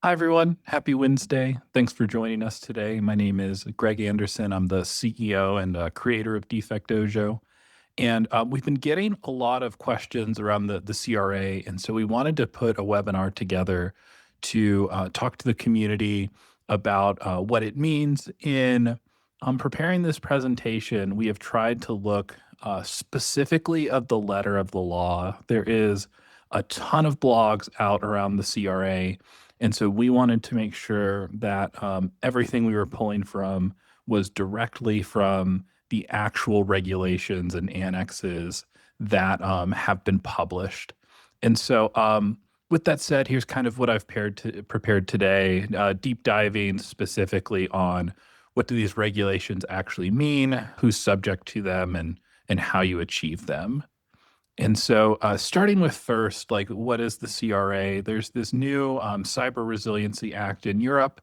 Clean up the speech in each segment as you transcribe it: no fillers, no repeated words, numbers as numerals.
Hi, everyone. Happy Wednesday. Thanks for joining us today. My name is Greg Anderson. I'm the CEO and creator of DefectDojo. And we've been getting a lot of questions around the CRA. And so we wanted to put a webinar together to talk to the community about what it means. In preparing this presentation, we have tried to look specifically at the letter of the law. There is a ton of blogs out around the CRA. And so we wanted to make sure that everything we were pulling from was directly from the actual regulations and annexes that have been published. And so with that said, here's kind of what I've prepared today, deep diving specifically on what do these regulations actually mean, who's subject to them, and how you achieve them. And so starting with first, like, what is the CRA? There's this new Cyber Resiliency Act in Europe,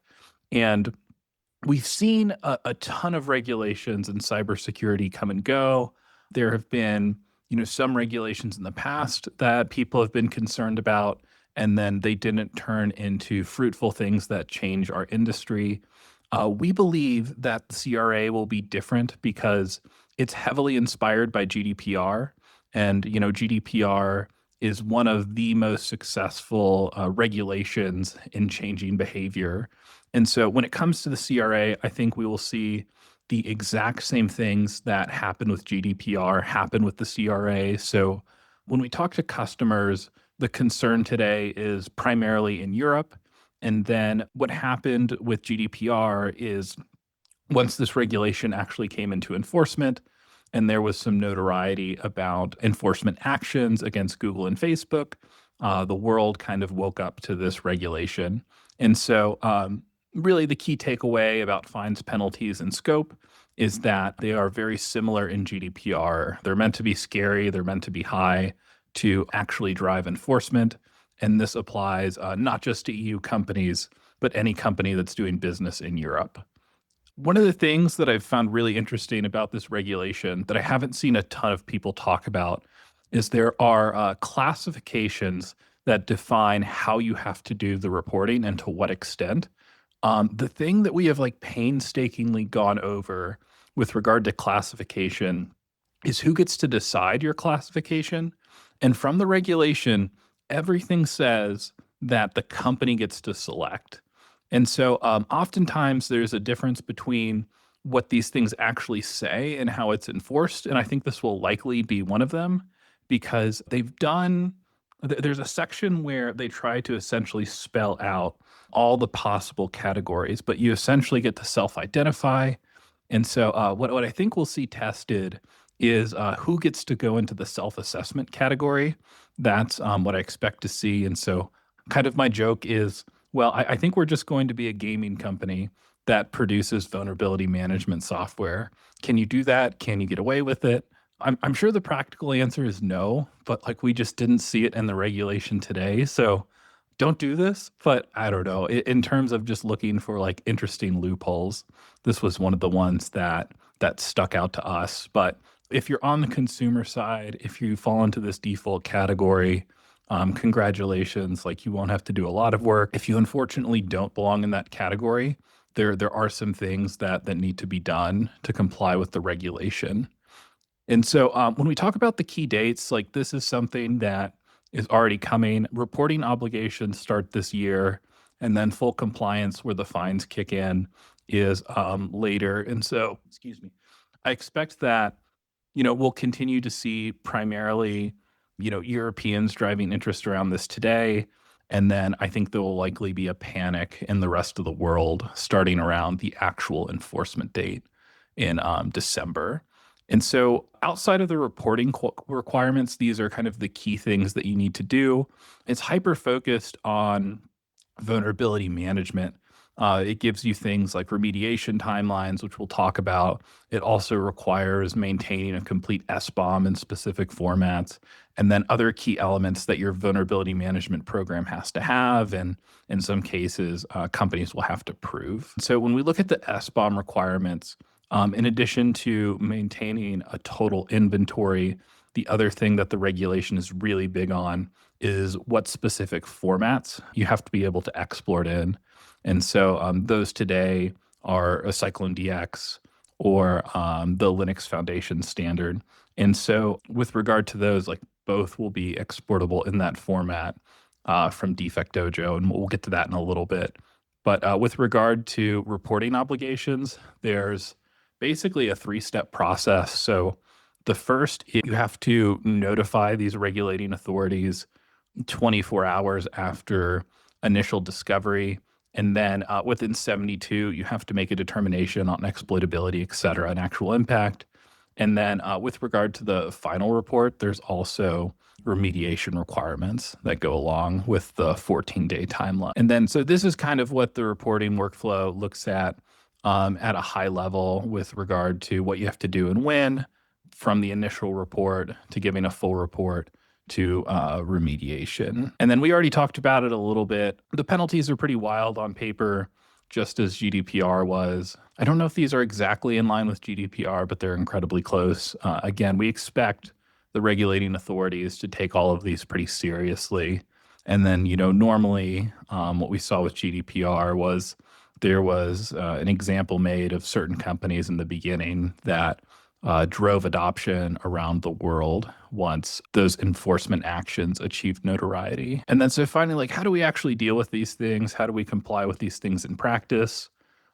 and we've seen a ton of regulations in cybersecurity come and go. There have been, some regulations in the past that people have been concerned about, and then they didn't turn into fruitful things that change our industry. We believe that the CRA will be different because it's heavily inspired by GDPR. And, GDPR is one of the most successful regulations in changing behavior. And so when it comes to the CRA, I think we will see the exact same things that happened with GDPR happen with the CRA. So when we talk to customers, the concern today is primarily in Europe. And then what happened with GDPR is once this regulation actually came into enforcement, and there was some notoriety about enforcement actions against Google and Facebook, the world kind of woke up to this regulation. And so really the key takeaway about fines, penalties, and scope is that they are very similar in GDPR. They're meant to be scary, they're meant to be high to actually drive enforcement. And this applies not just to EU companies, but any company that's doing business in Europe. One of the things that I've found really interesting about this regulation that I haven't seen a ton of people talk about is there are classifications that define how you have to do the reporting and to what extent. The thing that we have painstakingly gone over with regard to classification is who gets to decide your classification. And from the regulation, everything says that the company gets to select. And so oftentimes there's a difference between what these things actually say and how it's enforced. And I think this will likely be one of them because there's a section where they try to essentially spell out all the possible categories, but you essentially get to self-identify. And so what I think we'll see tested is who gets to go into the self-assessment category. That's what I expect to see. And so kind of my joke is, well, I think we're just going to be a gaming company that produces vulnerability management software. Can you do that? Can you get away with it? I'm sure the practical answer is no, but we just didn't see it in the regulation today. So don't do this. But I don't know. In terms of just looking for interesting loopholes, this was one of the ones that stuck out to us. But if you're on the consumer side, if you fall into this default category, congratulations, you won't have to do a lot of work. If you unfortunately don't belong in that category, there are some things that need to be done to comply with the regulation. And so when we talk about the key dates, this is something that is already coming. Reporting obligations start this year, and then full compliance where the fines kick in is later. And so, I expect that, we'll continue to see primarily Europeans driving interest around this today. And then I think there will likely be a panic in the rest of the world starting around the actual enforcement date in December. And so outside of the reporting requirements, these are kind of the key things that you need to do. It's hyper-focused on vulnerability management. It gives you things like remediation timelines, which we'll talk about. It also requires maintaining a complete SBOM in specific formats, and then other key elements that your vulnerability management program has to have, and in some cases, companies will have to prove. So when we look at the SBOM requirements, In addition to maintaining a total inventory, the other thing that the regulation is really big on is what specific formats you have to be able to export in. And so those today are a CycloneDX or the Linux Foundation standard. And so with regard to those, like both will be exportable in that format from DefectDojo, and we'll get to that in a little bit. But with regard to reporting obligations, there's basically a three-step process. So the first, you have to notify these regulating authorities 24 hours after initial discovery. And then within 72, you have to make a determination on exploitability, et cetera, and actual impact. And then with regard to the final report, there's also remediation requirements that go along with the 14-day timeline. And then, so this is kind of what the reporting workflow looks at a high level with regard to what you have to do and when, from the initial report to giving a full report to remediation. And then we already talked about it a little bit. The penalties are pretty wild on paper, just as GDPR was. I don't know if these are exactly in line with GDPR, but they're incredibly close. Again, we expect the regulating authorities to take all of these pretty seriously. And then, normally what we saw with GDPR was there was an example made of certain companies in the beginning that drove adoption around the world once those enforcement actions achieved notoriety. And then so finally, like, how do we actually deal with these things? How do we comply with these things in practice?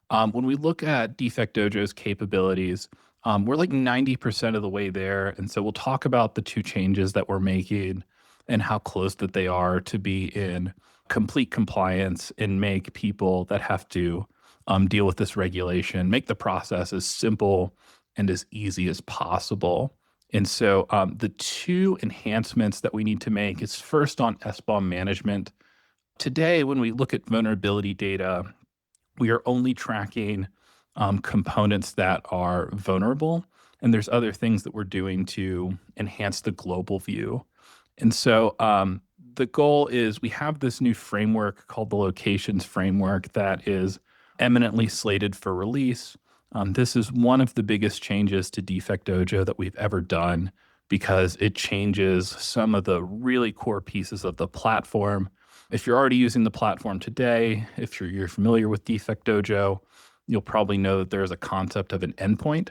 When we look at DefectDojo's capabilities, we're like 90% of the way there. And so we'll talk about the two changes that we're making and how close that they are to be in complete compliance and make people that have to deal with this regulation, make the process as simple and as easy as possible. And so the two enhancements that we need to make is first on SBOM management. Today, when we look at vulnerability data, we are only tracking components that are vulnerable, and there's other things that we're doing to enhance the global view. And so the goal is we have this new framework called the Locations Framework that is eminently slated for release. This is one of the biggest changes to DefectDojo that we've ever done because it changes some of the really core pieces of the platform. If you're already using the platform today, if you're familiar with DefectDojo, you'll probably know that there's a concept of an endpoint.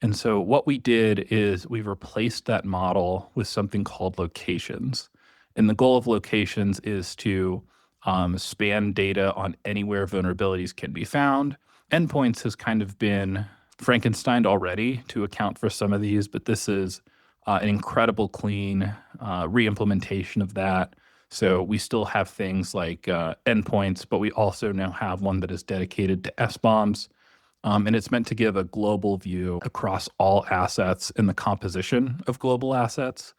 And so what we did is we replaced that model with something called locations. And the goal of locations is to span data on anywhere vulnerabilities can be found. Endpoints has kind of been Frankensteined already to account for some of these, but this is an incredible clean re-implementation of that. So we still have things like endpoints, but we also now have one that is dedicated to SBOMs. And it's meant to give a global view across all assets and the composition of global assets.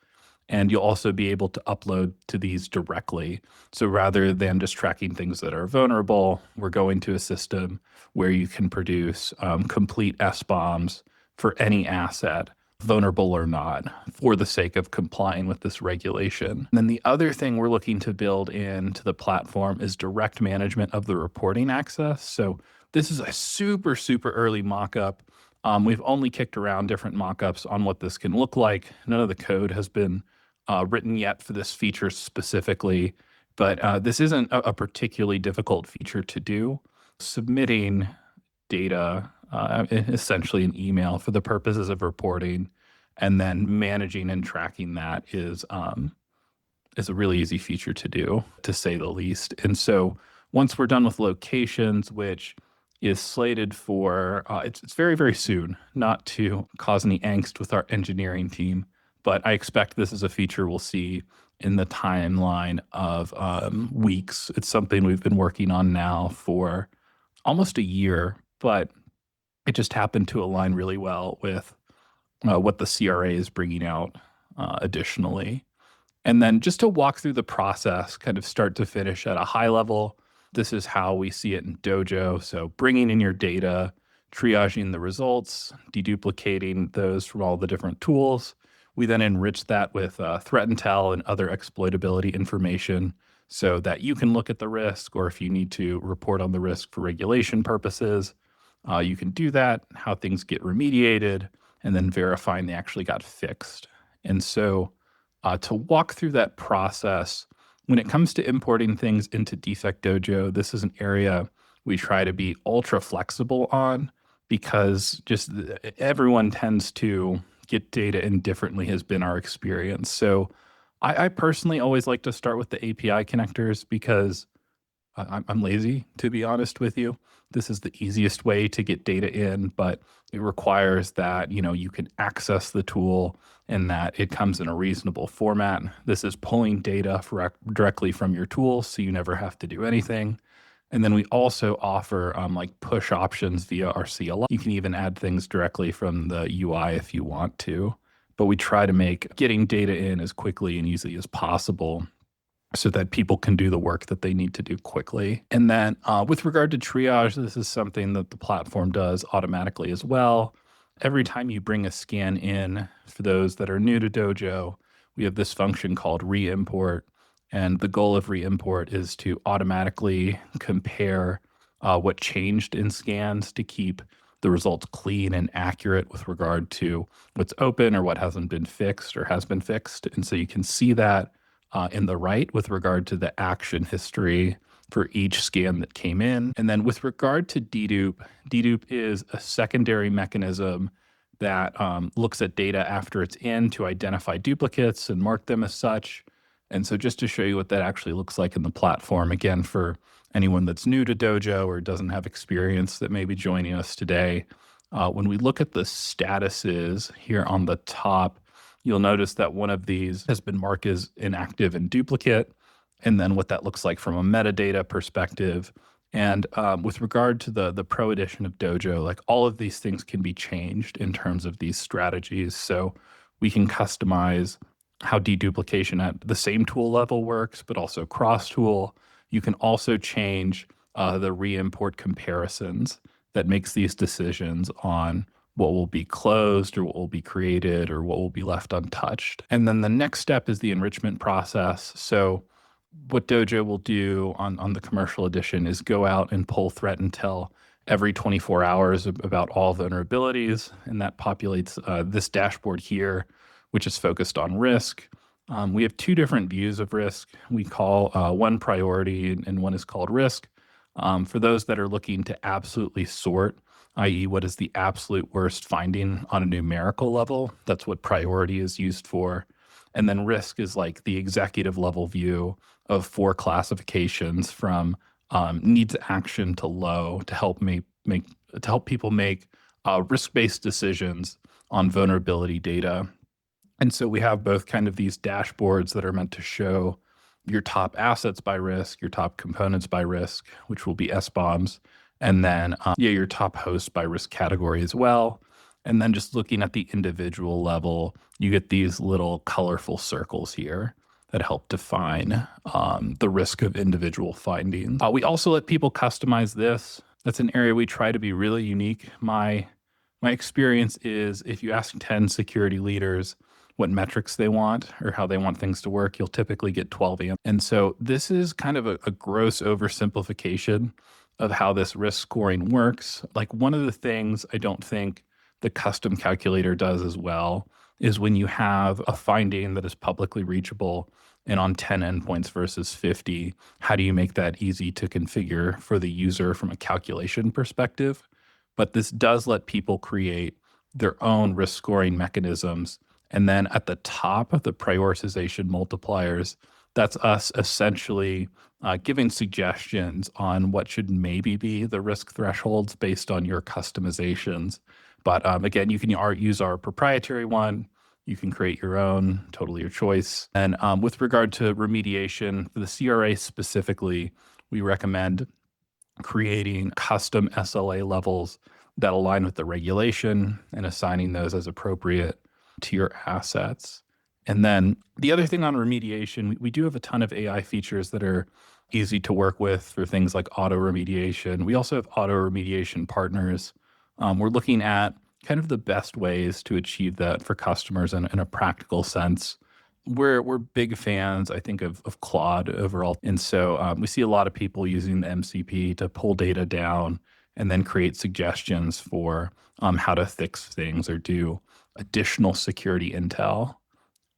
And you'll also be able to upload to these directly. So rather than just tracking things that are vulnerable, we're going to a system where you can produce complete SBOMs for any asset, vulnerable or not, for the sake of complying with this regulation. And then the other thing we're looking to build into the platform is direct management of the reporting access. So this is a super, super early mock-up. We've only kicked around different mock-ups on what this can look like. None of the code has been written yet for this feature specifically, but this isn't a particularly difficult feature to do. Submitting data, essentially an email for the purposes of reporting, and then managing and tracking that is a really easy feature to do, to say the least. And so once we're done with locations, which is slated for, it's very, very soon, not to cause any angst with our engineering team, but I expect this is a feature we'll see in the timeline of weeks. It's something we've been working on now for almost a year, but it just happened to align really well with what the CRA is bringing out additionally. And then just to walk through the process, kind of start to finish at a high level, this is how we see it in Dojo. So bringing in your data, triaging the results, deduplicating those from all the different tools. We then enrich that with threat intel and other exploitability information so that you can look at the risk, or if you need to report on the risk for regulation purposes. you can do that, how things get remediated, and then verifying they actually got fixed. And so to walk through that process, when it comes to importing things into DefectDojo, this is an area we try to be ultra flexible on because just everyone tends to get data in differently has been our experience. So I personally always like to start with the API connectors because I'm lazy, to be honest with you. This is the easiest way to get data in, but it requires that, you can access the tool and that it comes in a reasonable format. This is pulling data directly from your tool, so you never have to do anything. And then we also offer like push options via our CLI. You can even add things directly from the UI if you want to, but we try to make getting data in as quickly and easily as possible so that people can do the work that they need to do quickly. And then with regard to triage, this is something that the platform does automatically as well. Every time you bring a scan in, for those that are new to Dojo, we have this function called re-import. And the goal of re-import is to automatically compare what changed in scans to keep the results clean and accurate with regard to what's open or what hasn't been fixed or has been fixed. And so you can see that in the right with regard to the action history for each scan that came in. And then with regard to dedupe is a secondary mechanism that looks at data after it's in to identify duplicates and mark them as such. And so just to show you what that actually looks like in the platform, again, for anyone that's new to Dojo or doesn't have experience that may be joining us today, when we look at the statuses here on the top, you'll notice that one of these has been marked as inactive and duplicate, and then what that looks like from a metadata perspective. And with regard to the Pro edition of Dojo, like all of these things can be changed in terms of these strategies. So we can customize how deduplication at the same tool level works, but also cross-tool. You can also change the re-import comparisons that makes these decisions on what will be closed or what will be created or what will be left untouched. And then the next step is the enrichment process. So what Dojo will do on the commercial edition is go out and pull threat intel every 24 hours about all vulnerabilities, and that populates this dashboard here, which is focused on risk. We have two different views of risk. We call one priority and one is called risk. For those that are looking to absolutely sort, i.e. what is the absolute worst finding on a numerical level, that's what priority is used for. And then risk is like the executive level view of 4 classifications from needs action to low to help people make risk-based decisions on vulnerability data. And so we have both kind of these dashboards that are meant to show your top assets by risk, your top components by risk, which will be SBOMs, and then your top hosts by risk category as well. And then just looking at the individual level, you get these little colorful circles here that help define the risk of individual findings. We also let people customize this. That's an area we try to be really unique. My experience is if you ask 10 security leaders what metrics they want or how they want things to work, you'll typically get 12 answers. And so this is kind of a gross oversimplification of how this risk scoring works. Like one of the things I don't think the custom calculator does as well is when you have a finding that is publicly reachable and on 10 endpoints versus 50, how do you make that easy to configure for the user from a calculation perspective? But this does let people create their own risk scoring mechanisms. And then at the top of the prioritization multipliers, that's us essentially giving suggestions on what should maybe be the risk thresholds based on your customizations. But again, you can use our proprietary one. You can create your own, totally your choice. And with regard to remediation, for the CRA specifically, we recommend creating custom SLA levels that align with the regulation and assigning those as appropriate to your assets. And then the other thing on remediation, we do have a ton of AI features that are easy to work with for things like auto remediation. We also have auto remediation partners. We're looking at kind of the best ways to achieve that for customers in a practical sense. We're big fans, I think, of Claude overall. And so we see a lot of people using the MCP to pull data down and then create suggestions for how to fix things or do additional security intel.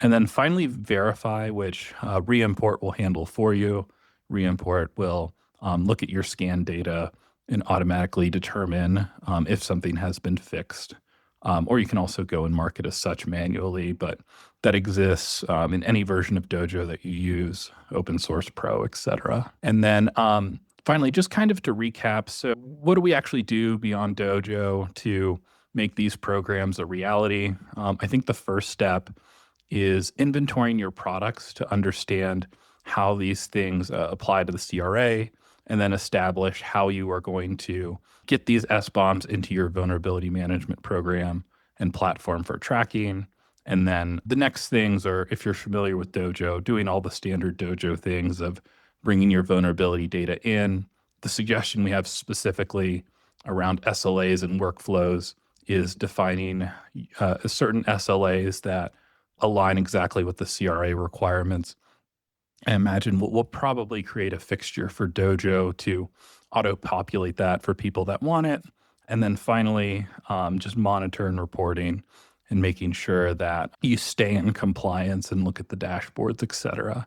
And then finally, verify, which reimport will handle for you. Reimport will look at your scan data and automatically determine if something has been fixed. Or you can also go and mark it as such manually, but that exists in any version of Dojo that you use, open source pro, etc. And then finally, just kind of to recap, so what do we actually do beyond Dojo to make these programs a reality? I think the first step is inventorying your products to understand how these things apply to the CRA, and then establish how you are going to get these SBOMs into your vulnerability management program and platform for tracking. And then the next things are, if you're familiar with Dojo, doing all the standard Dojo things of bringing your vulnerability data in. The suggestion we have specifically around SLAs and workflows is defining certain SLAs that align exactly with the CRA requirements. I imagine we'll probably create a fixture for Dojo to auto-populate that for people that want it. And then finally, just monitor and reporting and making sure that you stay in compliance and look at the dashboards, et cetera,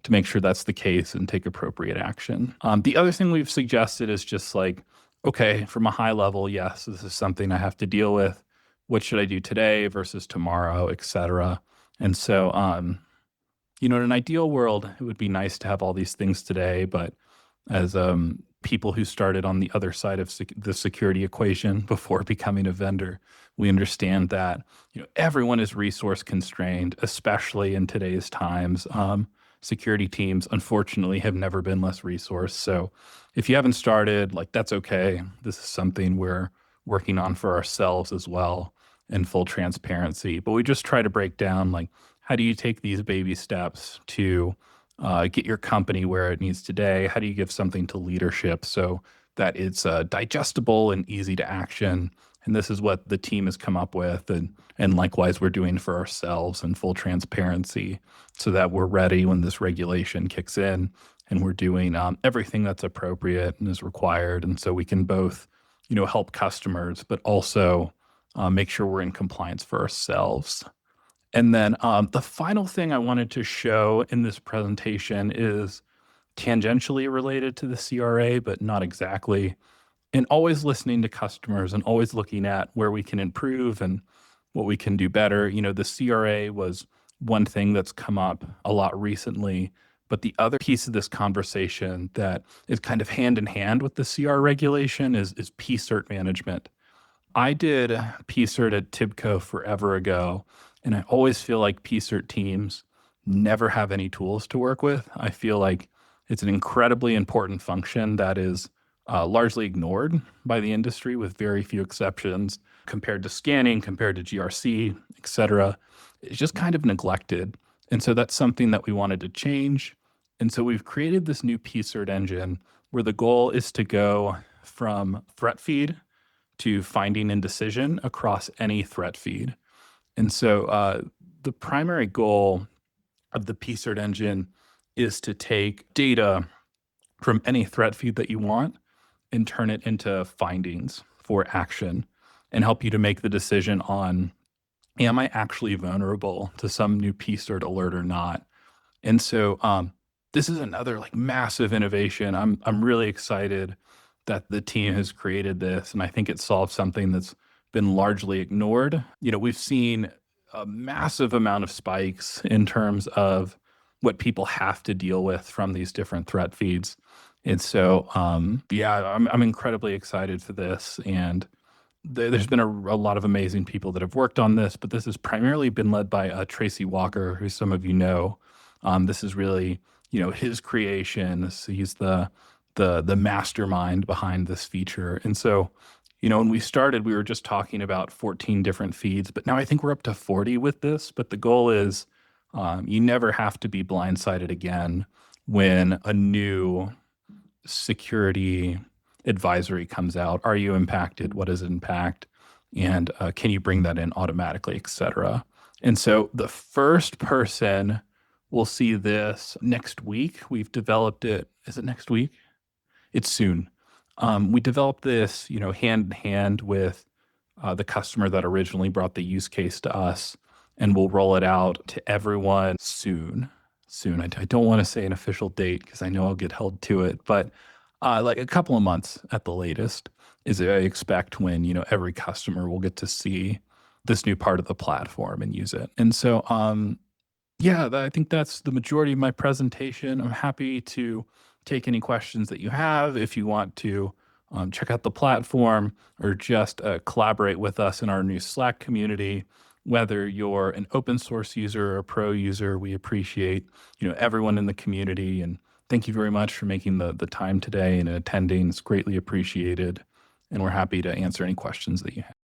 to make sure that's the case and take appropriate action. The other thing we've suggested is just like, okay, from a high level, yes, this is something I have to deal with. What should I do today versus tomorrow, et cetera? And so, in an ideal world, it would be nice to have all these things today, but as people who started on the other side of the security equation before becoming a vendor, we understand that everyone is resource constrained, especially in today's times. Security teams, unfortunately, have never been less resourced. So if you haven't started, that's okay. This is something we're working on for ourselves as well in full transparency. But we just try to break down, how do you take these baby steps to get your company where it needs today? How do you give something to leadership so that it's digestible and easy to action? And this is what the team has come up with. And likewise, we're doing for ourselves in full transparency so that we're ready when this regulation kicks in, and we're doing everything that's appropriate and is required. And so we can both, help customers, but also make sure we're in compliance for ourselves. And then the final thing I wanted to show in this presentation is tangentially related to the CRA, but not exactly. And always listening to customers and always looking at where we can improve and what we can do better. The CRA was one thing that's come up a lot recently, but the other piece of this conversation that is kind of hand in hand with the CR regulation is PSIRT management. I did PSIRT at Tibco forever ago, and I always feel like PSIRT teams never have any tools to work with. I feel like it's an incredibly important function that is largely ignored by the industry with very few exceptions compared to scanning, compared to GRC, et cetera. It's just kind of neglected. And so that's something that we wanted to change. And so we've created this new PSIRT engine where the goal is to go from threat feed to finding and decision across any threat feed. And so the primary goal of the PSIRT engine is to take data from any threat feed that you want and turn it into findings for action and help you to make the decision on, am I actually vulnerable to some new PSIRT alert or not? And so this is another massive innovation. I'm really excited that the team has created this, and I think it solves something that's been largely ignored. We've seen a massive amount of spikes in terms of what people have to deal with from these different threat feeds. And so, I'm incredibly excited for this. And there's been a lot of amazing people that have worked on this, but this has primarily been led by Tracy Walker, who some of you know. This is really, his creation. He's the mastermind behind this feature. And so, when we started, we were just talking about 14 different feeds, but now I think we're up to 40 with this. But the goal is you never have to be blindsided again when a new security advisory comes out. Are you impacted? What is impact? And can you bring that in automatically, et cetera? And so the first person will see this next week. We've developed it. Is it next week? It's soon. We developed this, hand in hand with the customer that originally brought the use case to us, and we'll roll it out to everyone soon. Soon. I don't want to say an official date because I know I'll get held to it, but like a couple of months at the latest is I expect when every customer will get to see this new part of the platform and use it. And so, yeah, I think that's the majority of my presentation. I'm happy to take any questions that you have. If you want to check out the platform or just collaborate with us in our new Slack community, whether you're an open source user or a pro user, we appreciate everyone in the community. And thank you very much for making the time today and attending. It's greatly appreciated. And we're happy to answer any questions that you have.